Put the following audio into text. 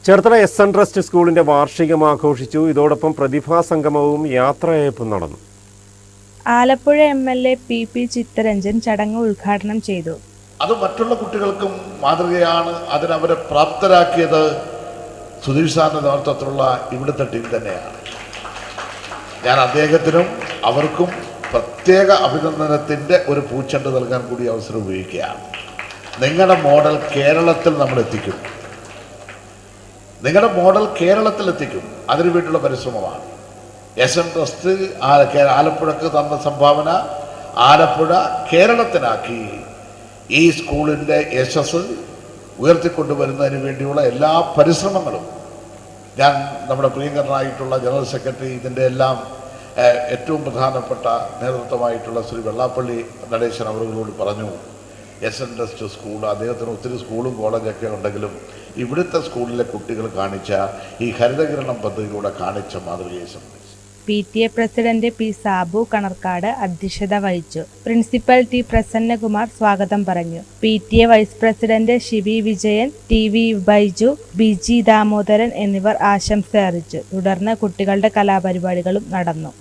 Cherthala എസ്.എൻ. Trust സ്കൂളിന്റെ വാർഷികം ആഘോഷിച്ചു. ഇതോടൊപ്പം പ്രതിഭാ സംഗമവും യാത്രയയപ്പും നടന്നു. ആലപ്പുഴ എം.എൽ.എ. പി. ചിത്തരഞ്ജൻ ചടങ്ങ് ഉദ്ഘാടനം ചെയ്തു. അത് മറ്റുള്ള കുട്ടികൾക്കും മാതൃകയാണ്. അതിനവരെ പ്രാപ്തരാക്കിയത് സുധീഷ് സാറിന്റെ നേതൃത്വത്തിലുള്ള ഇവിടുത്തെ ടീം തന്നെയാണ്. ഞാൻ അദ്ദേഹത്തിനും അവർക്കും പ്രത്യേക അഭിനന്ദനത്തിൻ്റെ ഒരു പൂച്ചെണ്ട് നൽകാൻ കൂടി അവസരം ഉപയോഗിക്കുകയാണ്. നിങ്ങളുടെ മോഡൽ കേരളത്തിൽ നമ്മൾ എത്തിക്കും. നിങ്ങളുടെ മോഡൽ കേരളത്തിൽ എത്തിക്കും. അതിനു വേണ്ടിയുള്ള പരിശ്രമമാണ്. എസ്.എൻ. ട്രസ്റ്റ് ആലപ്പുഴക്ക് തന്ന സംഭാവന ആലപ്പുഴ കേരളത്തിലാക്കി ഈ സ്കൂളിൻ്റെ യശസ് ഉയർത്തിക്കൊണ്ടുവരുന്നതിന് വേണ്ടിയുള്ള എല്ലാ പരിശ്രമങ്ങളും ഞാൻ നമ്മുടെ പ്രിയങ്കരനായിട്ടുള്ള ജനറൽ സെക്രട്ടറി ഇതിൻ്റെ എല്ലാം ഏറ്റവും പ്രധാനപ്പെട്ട നേതൃത്വമായിട്ടുള്ള ശ്രീ വെള്ളാപ്പള്ളി നടേശൻ അവരോട് പറഞ്ഞു. എസ്.എൻ. ട്രസ്റ്റ് സ്കൂൾ അദ്ദേഹത്തിന് ഒത്തിരി സ്കൂളും കോളേജൊക്കെ ഉണ്ടെങ്കിലും ഇവിടുത്തെ സ്കൂളിലെ കുട്ടികൾ കാണിച്ച ഈ ഹരിതകിരണം പദ്ധതിയിലൂടെ കാണിച്ച മാതൃകയെ സംബന്ധിച്ച് PTA president P. Sabu Kanarkkad അധ്യക്ഷത വഹിച്ചു. Principal T. പ്രസന്നകുമാർ സ്വാഗതം പറഞ്ഞു. PTA vice president Shivi Vijayan, TV Baiju, BG Damodaran എന്നിവർ ആശംസ അറിയിച്ചു. തുടർന്ന് കുട്ടികളുടെ കലാപരിപാടികളും നടന്നു.